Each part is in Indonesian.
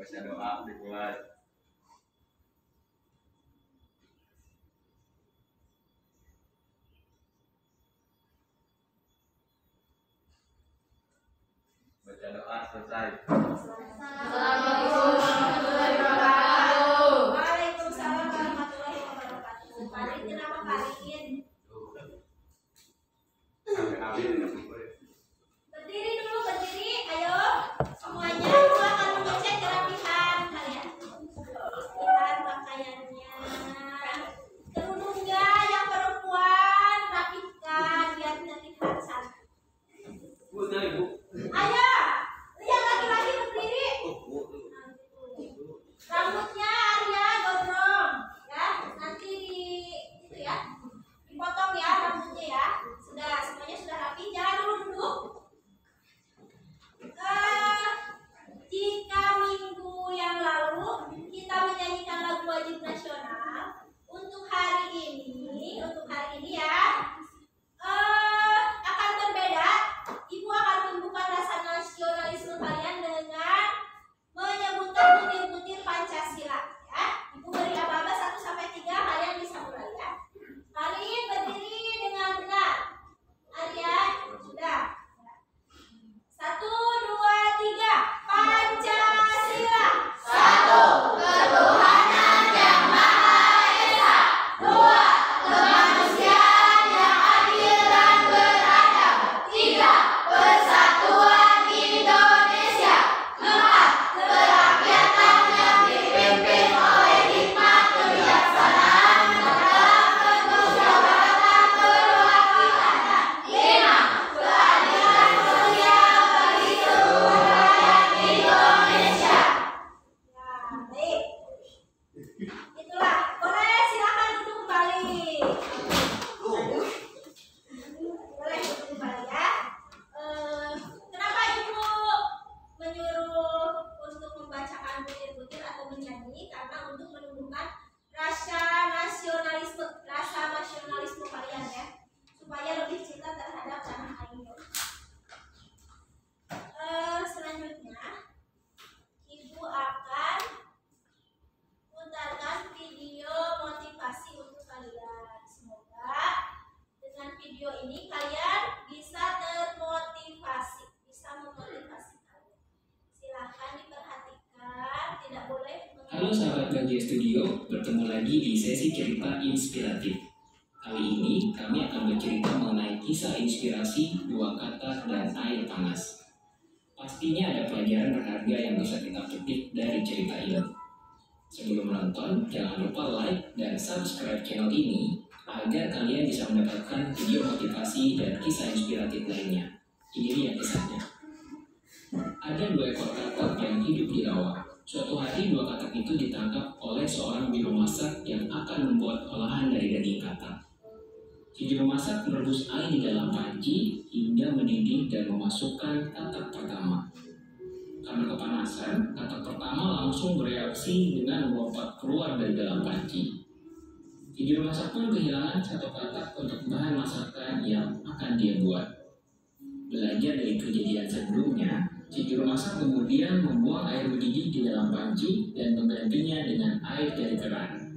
Baca doa dimulai. Baca doa selesai. Assalamualaikum warahmatullahi wabarakatuh. Waalaikumsalam warahmatullahi wabarakatuh. Kalian kenapa kalian? Berdiri dulu, berdiri. Ayo, semuanya. Aku akan mengecek kerapihan kalian. Lihat pakaiannya. Kerudungnya yang perempuan rapikan biar terlihat cantik. Bu, dari Bu. Ayo, yang laki-laki berdiri. Rambutnya Arya gondrong, ya. Nanti itu ya, dipotong ya rambutnya ya. Sudah, semuanya sudah rapi. Jangan dulu duduk. Jika minggu yang lalu kita menyanyikan lagu wajib nasional, untuk hari ini ya, akan berbeda. Ibu akan tumbuhkan rasa nasionalisme kalian dengan menyebutkan butir-butir Pancasila, ya. Ibu beri aba-aba 1 sampai 3, kalian bisa mulai ya. Kalian berdiri dengan benar. Arya, sudah. 1, 2, 3. Pancasila. 1. Ketuhanan yang Maha Esa. 2. Kemanusiaan yang adil dan beradab. 3. Persatuan Indonesia. 4. Kerakyatan yang dipimpin oleh hikmat kebijaksanaan dalam kemusyawaratan perwakilan. 5. Keadilan sosial bagi seluruh rakyat Indonesia. Ya, baik. Itulah. Boleh silakan duduk kembali. Boleh duduk kembali ya. Kenapa Ibu menyuruh untuk membacakan butir-butir atau menyanyi? Karena untuk menumbuhkan rasa nasionalisme kalian ya, supaya lebih cinta terhadap tanah air. Selanjutnya Ibu akan putarkan video motivasi untuk kalian. Semoga dengan video ini kalian bisa termotivasi, bisa memotivasi kalian. Silahkan diperhatikan, tidak boleh Halo sahabat Bahagia Studio, bertemu lagi di sesi cerita inspiratif. Kali ini kami akan bercerita mengenai kisah inspirasi, 2 kata, dan air panas. Pastinya ada pelajaran berharga yang bisa kita petik dari cerita ini. Sebelum menonton, jangan lupa like dan subscribe channel ini agar kalian bisa mendapatkan video motivasi dan kisah inspiratif lainnya. Ini dia kisahnya. Ada 2 ekor katak yang hidup di rawa. Suatu hari 2 katak itu ditangkap oleh seorang juru masak yang akan membuat olahan dari daging katak. Si juru masak merebus air di dalam panci hingga mendidih dan memasukkan katak pertama. Karena kepanasan, katak pertama langsung bereaksi dengan melompat keluar dari dalam panci. Si juru masak pun kehilangan 1 katak untuk bahan masakan yang akan dia buat. Belajar dari kejadian sebelumnya, si juru masak kemudian membuang air mendidih di dalam panci dan menggantinya dengan air dari keran.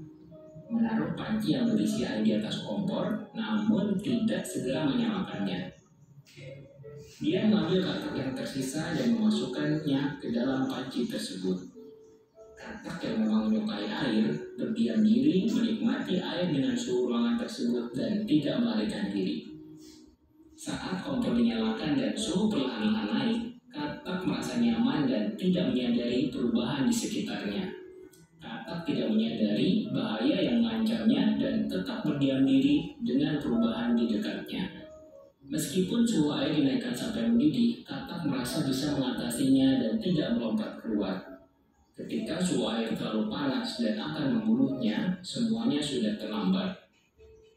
Menaruh panci yang berisi air di atas kompor, namun tidak segera menyalakannya. Dia mengambil katak yang tersisa dan memasukkannya ke dalam panci tersebut. Katak yang memang menyukai air, berdiam diri menikmati air dengan suhu ruangan tersebut dan tidak melarikan diri. Saat kompor dinyalakan dan suhu perlahan-lahan naik, katak merasa nyaman dan tidak menyadari perubahan di sekitarnya. Katak tidak menyadari bahaya yang mengancamnya dan tetap berdiam diri dengan perubahan di dekatnya. Meskipun suhu air dinaikkan sampai mendidih, katak merasa bisa mengatasinya dan tidak melompat keluar. Ketika suhu air terlalu panas dan akan membunuhnya, semuanya sudah terlambat.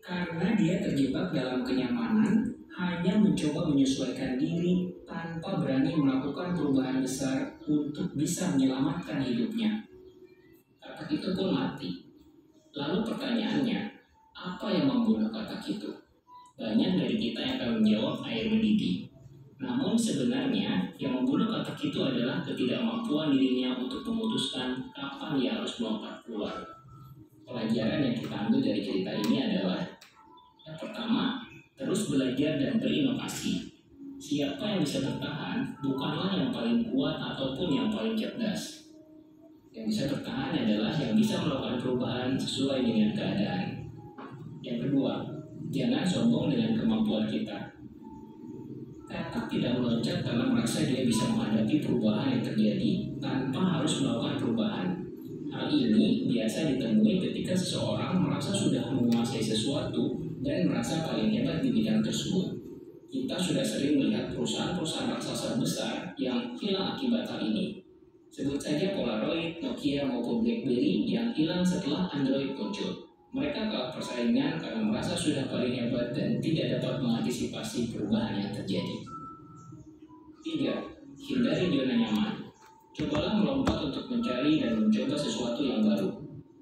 Karena dia terjebak dalam kenyamanan, hanya mencoba menyesuaikan diri tanpa berani melakukan perubahan besar untuk bisa menyelamatkan hidupnya. Katak itu pun mati. Lalu pertanyaannya, apa yang membunuh katak itu? Banyak dari kita yang akan menjawab air mendidih. Namun sebenarnya yang membunuh katak itu adalah ketidakmampuan dirinya untuk memutuskan kapan ia harus melompat keluar. Pelajaran yang kita ambil dari cerita ini adalah yang pertama, terus belajar dan berinovasi. Siapa yang bisa bertahan bukanlah yang paling kuat ataupun yang paling cerdas. Yang bisa bertahan adalah yang bisa melakukan perubahan sesuai dengan keadaan. Yang kedua, jangan sombong dengan kemampuan kita. Katak tidak meloncat karena merasa dia bisa menghadapi perubahan yang terjadi tanpa harus melakukan perubahan. Hal ini biasa ditemui ketika seseorang merasa sudah menguasai sesuatu dan merasa paling hebat di bidang tersebut. Kita sudah sering melihat perusahaan-perusahaan raksasa besar yang hilang akibat hal ini. Sebut saja Polaroid, Nokia maupun BlackBerry yang hilang setelah Android muncul. Mereka kalah persaingan karena merasa sudah paling hebat dan tidak dapat mengantisipasi perubahan yang terjadi. 3. Hindari zona nyaman. Cobalah melompat untuk mencari dan mencoba sesuatu yang baru.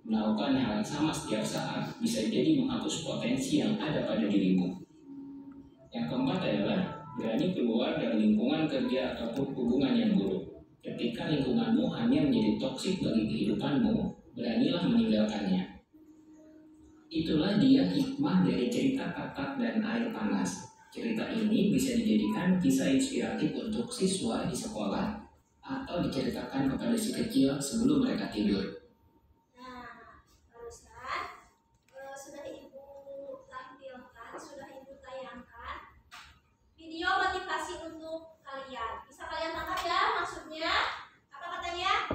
Melakukan hal yang sama setiap saat bisa jadi menghapus potensi yang ada pada dirimu. Yang keempat adalah berani keluar dari lingkungan kerja ataupun hubungan yang buruk. Ketika lingkunganmu hanya menjadi toksik bagi kehidupanmu, beranilah meninggalkannya. Itulah dia hikmah dari cerita Katak dan Air Panas. Cerita ini bisa dijadikan kisah inspiratif untuk siswa di sekolah atau diceritakan kepada si kecil sebelum mereka tidur. Nah, barusan sudah Ibu tampilkan, sudah Ibu tayangkan video motivasi untuk kalian. Bisa kalian tangkap ya maksudnya? Apa katanya?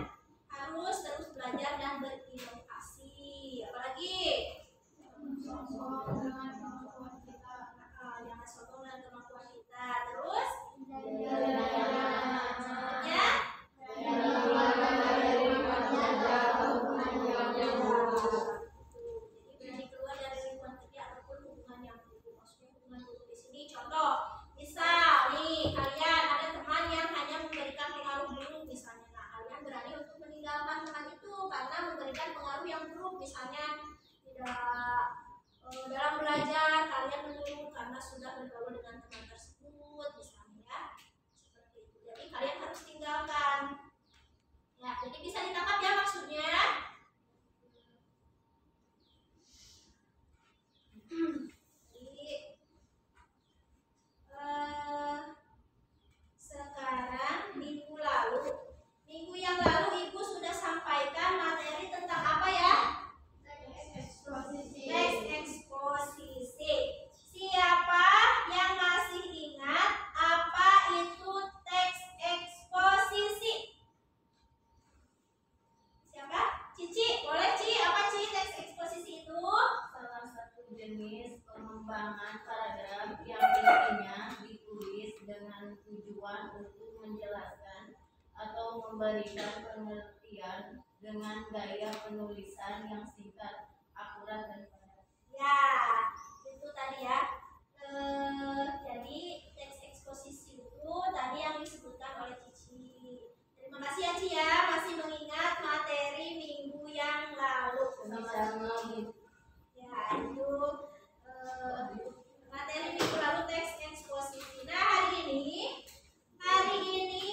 Harus terus belajar dan berinovasi. Apalagi? Jangan sombong dengan kemampuan kita. Terus? Misalnya tidak dalam belajar kalian mengeluh karena sudah bergaul dengan teman tersebut misalnya ya, seperti itu. Jadi kalian harus tinggalkan ya, jadi bisa ditangkap ya maksudnya. Jadi sekarang minggu yang lalu Ibu sudah sampaikan materi tentang apa ya? Teks eksposisi. Siapa yang masih ingat apa itu teks eksposisi? Siapa? Cici, boleh Ci? Apa Ci teks eksposisi itu? Salah satu jenis pengembangan paragraf yang intinya ditulis dengan tujuan untuk menjelaskan atau memberikan pengertian dengan gaya penulisan yang singkat, akurat dan padat. Ya, itu tadi ya. Jadi teks eksposisi itu tadi yang disebutkan oleh Cici. Terima kasih ya Ci ya, masih mengingat materi minggu yang lalu. Sama-sama. Ya, itu materi minggu lalu teks eksposisi. Nah, hari ini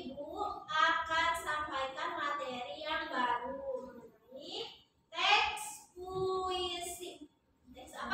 Ibu akan sampaikan materi yang baru mengenai teks puisi. Teks apa?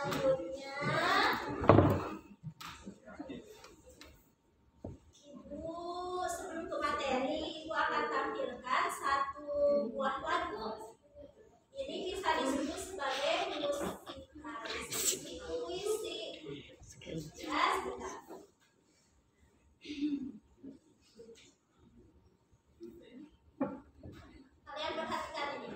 selanjutnya Ibu sebelum ke materi Ibu akan tampilkan satu buah lagu. Ini bisa disebut sebagai puisi. Ya, sebentar. Kalian perhatikan ini.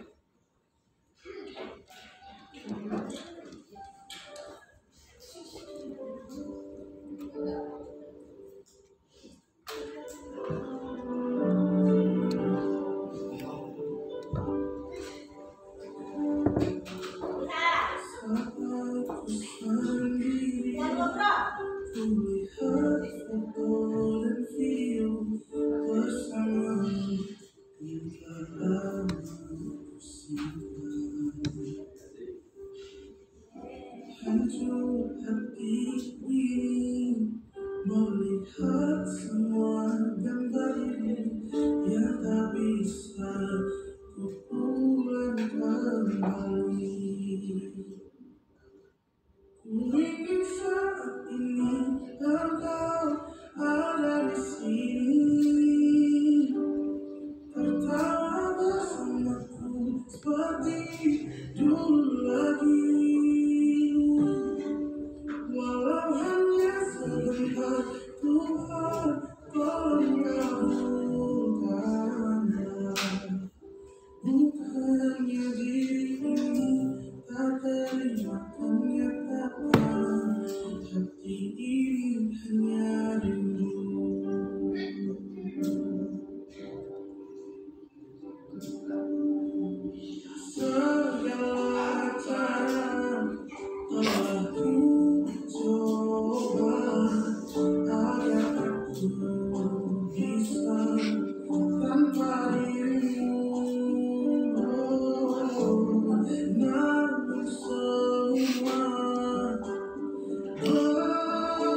Dan ngobrol. Hancur hati ini melihat semua gambar yang tak bisa ku ulang kembali. Ku ingin saat ini engkau ada di sini, tertawa bersamaku seperti dulu lagi. Walau hanya sebentar, Tuhan tolong kabulkanlah. Bukannya diri ini tak terima kenyataan, hati ini hanya rindu. Segala cara telah ku coba agar aku bisa tanpa dirimu, namun semua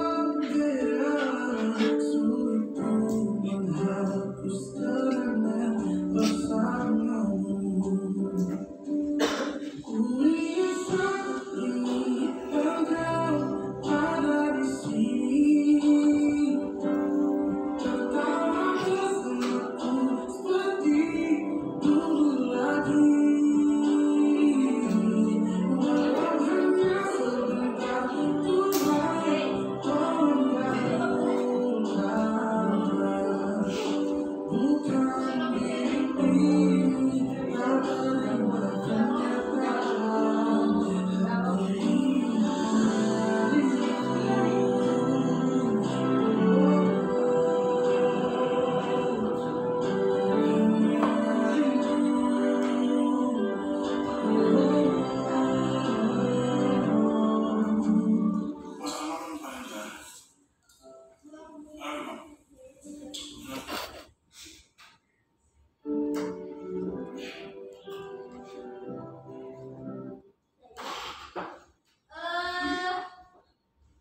berbeda. Sulit ku menghapus kenangan bersamamu. Ku ingin saat ini engkau ada di sini, tertawa bersamaku seperti dulu lagi. Walau hanya sebentar, Tuhan tolong kabulkanlah. Bukan diri ini tak terima kenyataan, hati ini hanya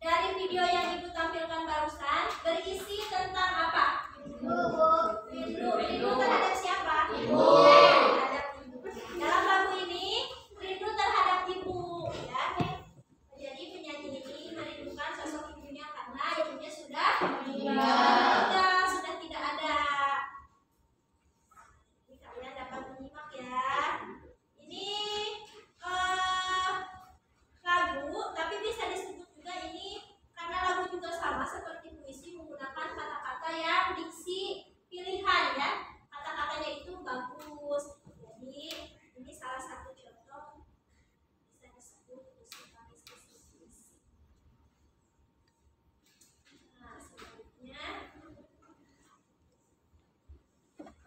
Dari video yang Ibu tampilkan barusan berisi tentang apa? Rindu terhadap siapa? Terhadap ibu. Dalam lagu ini rindu terhadap ibu, ya. Jadi penyanyi ini merindukan sosok ibunya karena ibunya sudah meninggal, sudah tidak ada. Ini kalian dapat menyimak ya. Ini lagu, tapi bisa disebut juga ini karena lagu juga sama seperti puisi, menggunakan kata-kata yang diksi pilihan ya. Kata-katanya itu bagus. Jadi ini salah satu contoh bisa disebut puisi. Nah, selanjutnya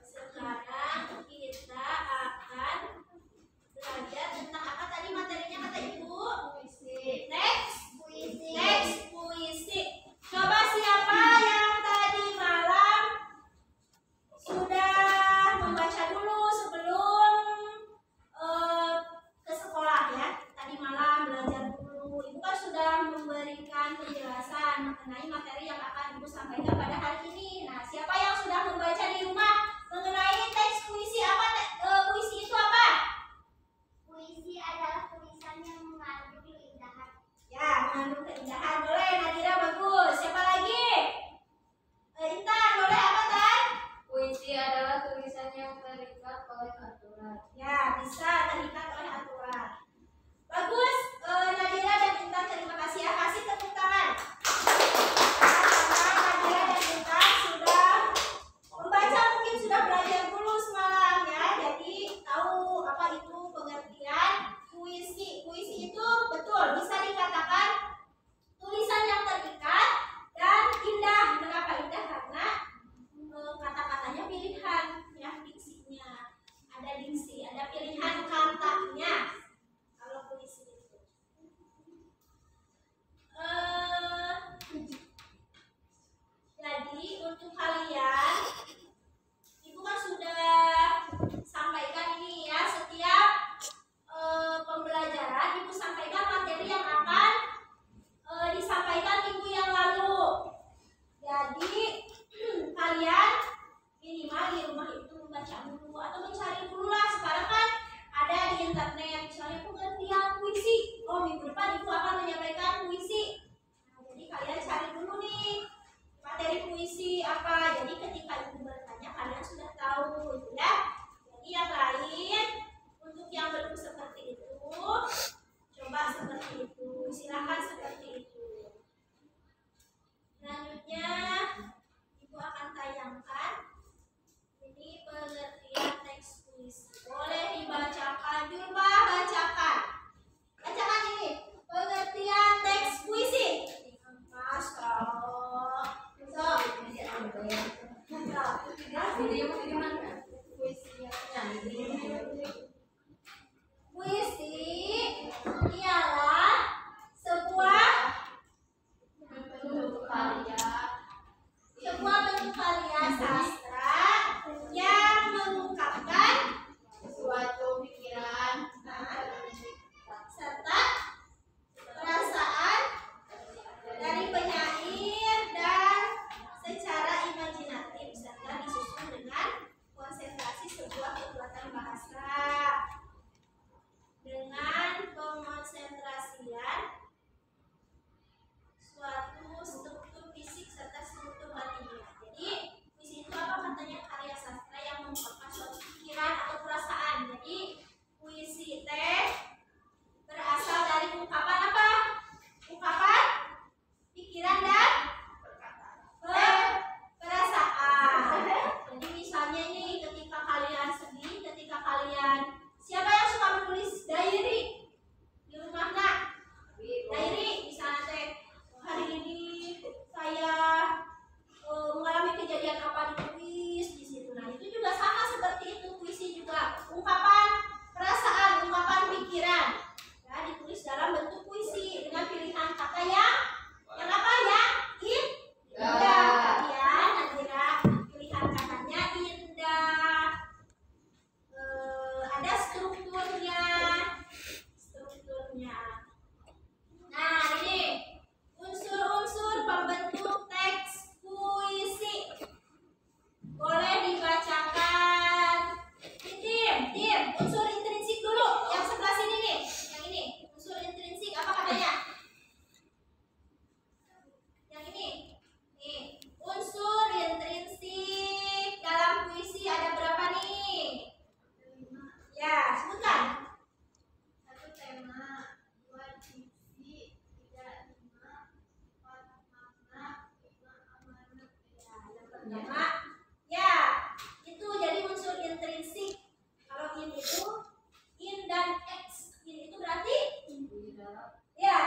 sekarang kita akan belajar tentang apa tadi materinya kata Ibu? Teks puisi. Coba siapa yang tadi malam sudah membaca dulu sebelum ke sekolah ya. Tadi malam belajar dulu. Ibu kan sudah memberikan penjelasan mengenai materi yang akan Ibu sampaikan pada hari ini. Nah, siapa yang sudah membaca di rumah mengenai teks puisi apa? Puisi itu apa? Puisi adalah tulisan yang mengandung keindahan.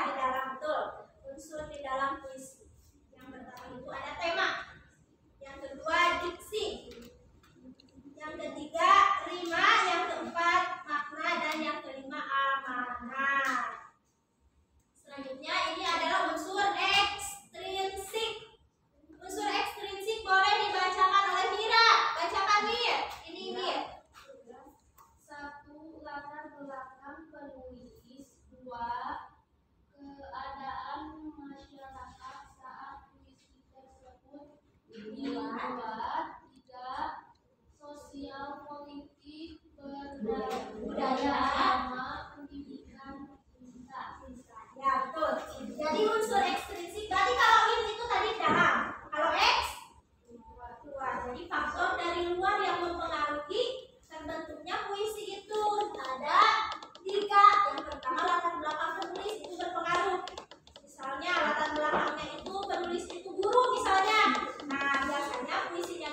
di dalam betul. Unsur di dalam puisi. Yang pertama itu ada tema. Yang kedua diksi. Yang ketiga rima, yang keempat makna, dan yang kelima amanat. Selanjutnya ini adalah unsur ekstrinsik. Unsur ekstrinsik boleh dibacakan oleh Mira. Bacakan Mir. Ini Mir. 1. Latar belakang penulis. 2. Keadaan masyarakat saat puisi tersebut. 3. Sosial politik budaya agama pendidikan cinta. Ya betul. Jadi unsur ekstrinsik. Berarti kalau in itu tadi dalam. Kalau X luar. Jadi faktor dari luar yang mempengaruhi terbentuknya puisi itu ada 3. Yang pertama latar belakang penulis itu berpengaruh. Misalnya latar belakangnya itu penulis itu guru misalnya. Nah biasanya puisinya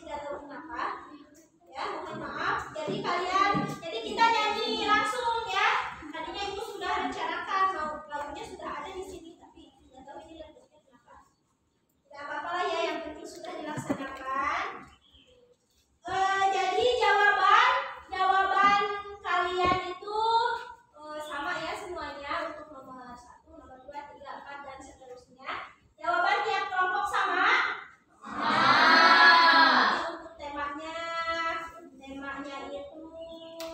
tidak tahu kenapa. Ya, mohon maaf. Jadi kita nyanyi langsung ya. Tadinya ibu sudah rencanakan lagunya sudah ada di sini, tapi tidak tahu ini lagunya kenapa. Tidak apa-apa lah ya, yang penting sudah dilaksanakan. Jadi jawaban kalian itu sama ya semuanya untuk nomor 1, nomor 2, 3, 4 dan seterusnya. Jawaban tiap kelompok sama? Untuk temanya itu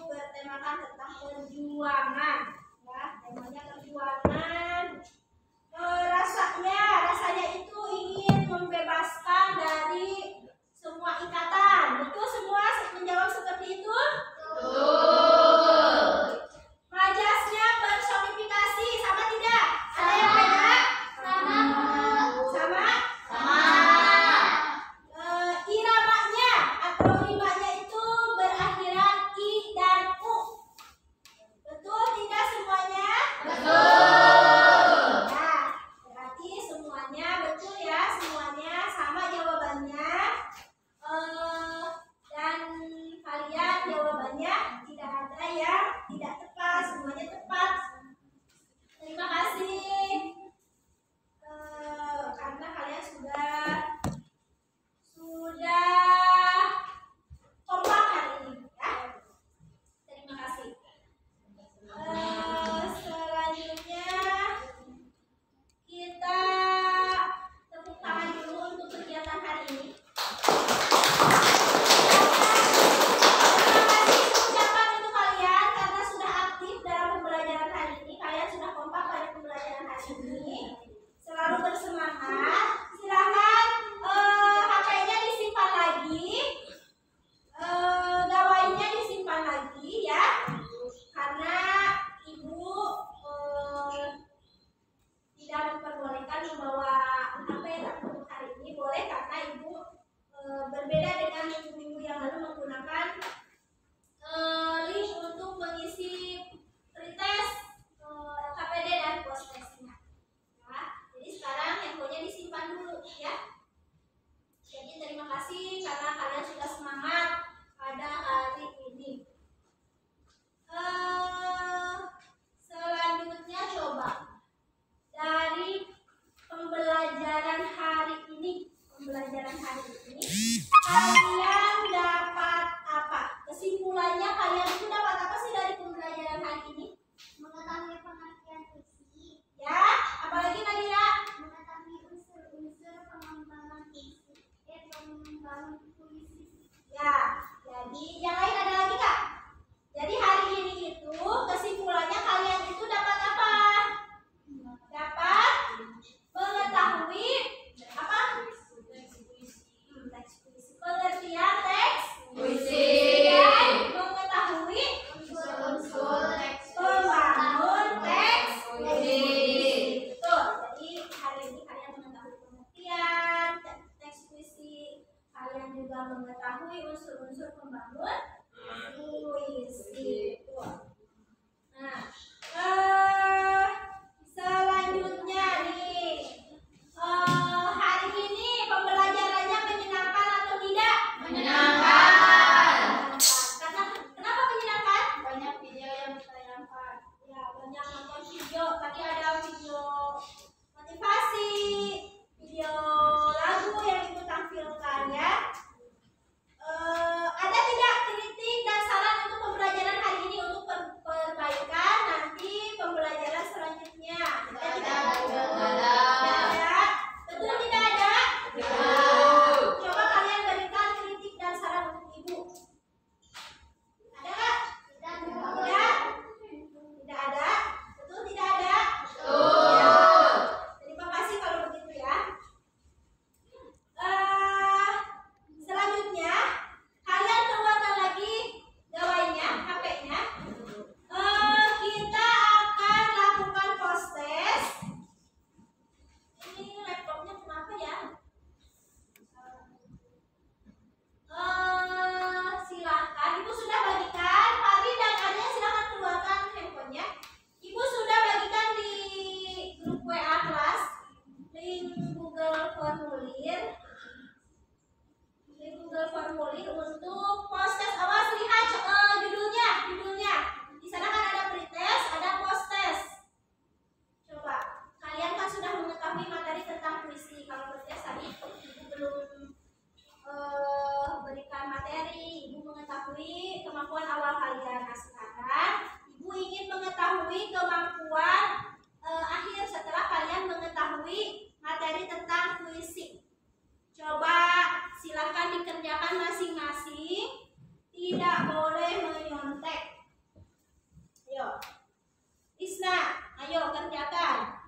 bertemakan tentang perjuangan. Ya, temanya perjuangan. Rasanya itu ingin membebaskan dari semua ikatan. Betul semua menjawab seperti itu? Betul. Majasnya personifikasi sama tidak? Ada yang beda? Sama? Iramanya atau rimanya itu berakhiran i dan u. Betul tidak semuanya? Betul. Nah, berarti semuanya betul ya, semuanya sama jawabannya. Dan kalian jawabannya tidak ada yang tidak tepat, semuanya tepat. Terima kasih karena kalian sudah kompak hari ini ya. Terima kasih. Selanjutnya kita tepuk tangan dulu untuk kegiatan hari ini. Ucapan untuk kalian karena sudah aktif dalam pembelajaran hari ini. Kalian sudah kompak pada pembelajaran hari ini. Selalu bersemangat. Silakan HP-nya disimpan lagi, gawainya disimpan lagi ya. Karena ibu tidak diperbolehkan membawa HP untuk hari ini. Boleh karena ibu berbeda dengan minggu-minggu yang lalu menggunakan link untuk mengisi pretest KPD dan post-testnya. Ya, jadi sekarang handphonenya disimpan dulu ya. Jadi terima kasih karena kalian sudah semangat pada hari ini. Selanjutnya coba dari pembelajaran hari ini kalian dapat apa? Kesimpulannya kalian itu dapat apa sih dari pembelajaran hari ini? Mengetahui pengertian puisi, Ya, apalagi Nadira? mengetahui unsur-unsur pengembangan puisi. Ya, jadi yang lain ada lagi Kak? Jadi hari ini itu kesimpulannya kalian itu dapat apa? Dapat mengetahui apa? Teks puisi. Pengertian teks puisi. Dan mengetahui Unsur-unsur teks pembangun teks puisi. Betul. Jadi hari ini kalian mengetahui pengertian teks puisi. Kalian juga mengetahui unsur-unsur pembangun puisi. Betul. Nah, selanjutnya nih, hari ini pembelajarannya menyenangkan atau tidak? Menyenangkan. Kenapa menyenangkan? Banyak video yang ditayangkan. Ya, banyak nonton video. Tadi ada video motivasi, video lagu yang ibu tampilkan ya. Ada tidak kritik dan saran untuk pembelajaran hari ini untuk kemampuan awal kalian. Nah sekarang ibu ingin mengetahui kemampuan akhir setelah kalian mengetahui materi tentang fisik. Coba silahkan dikerjakan masing-masing, tidak boleh menyontek. Ayo, Isna, ayo kerjakan.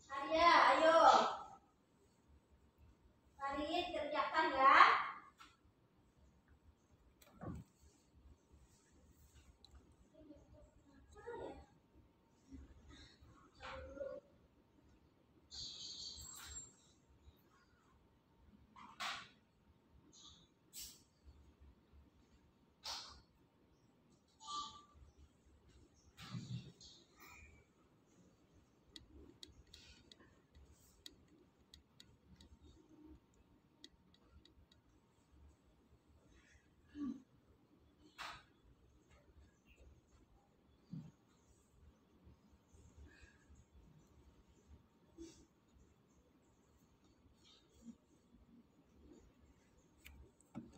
Arya, ayo. Farid, kerjakan ya.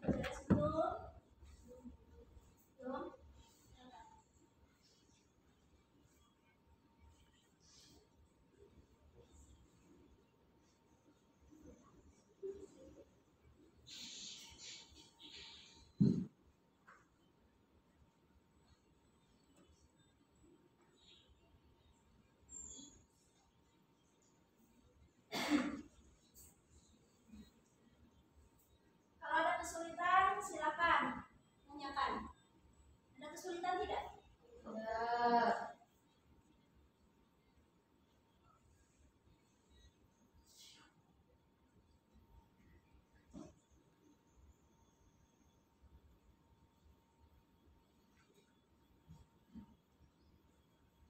Beres belum? Belum? Kalau ada kesulitan, silakan tanyakan. Ada kesulitan tidak? Tidak.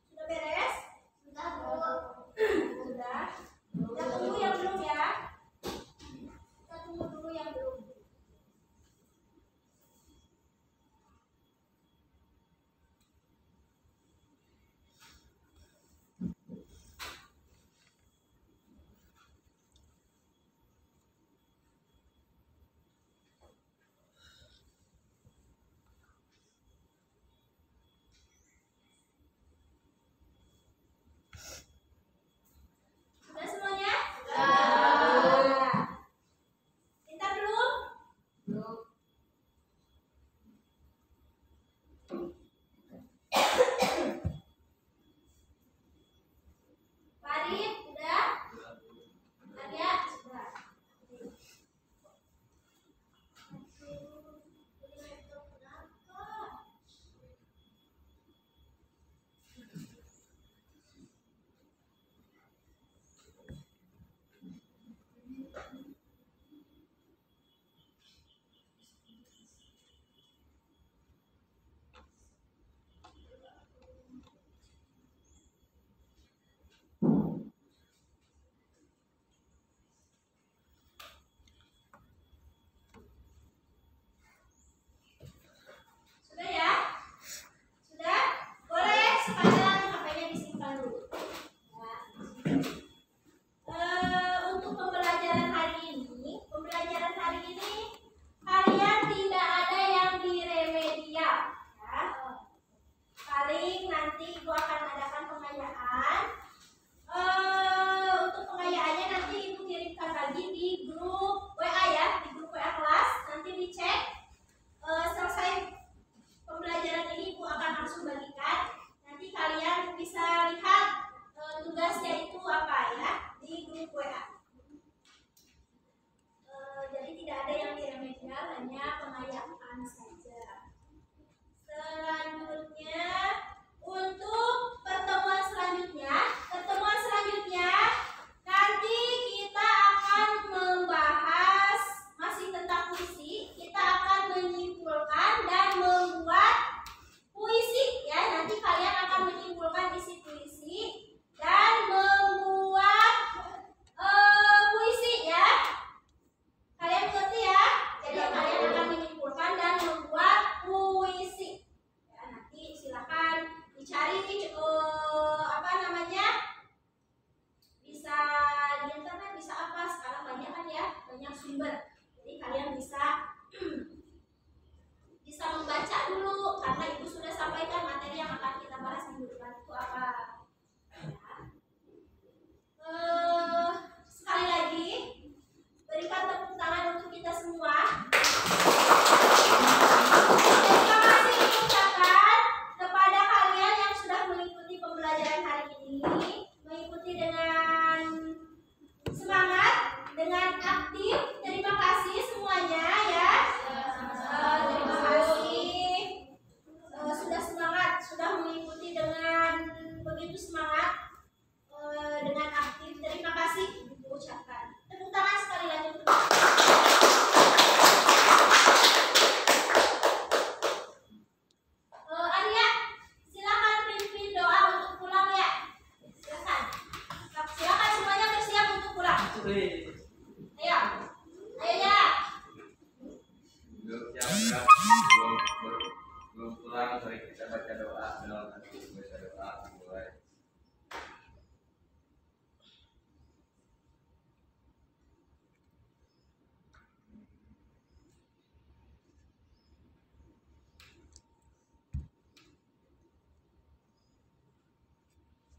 Sudah beres? Sudah, Bu. Sudah. Kita tunggu yang belum ya. Kita tunggu dulu yang belum.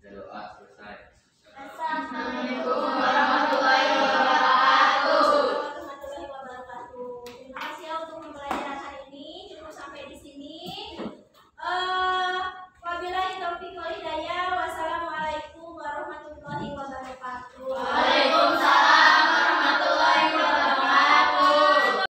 Baca doa selesai.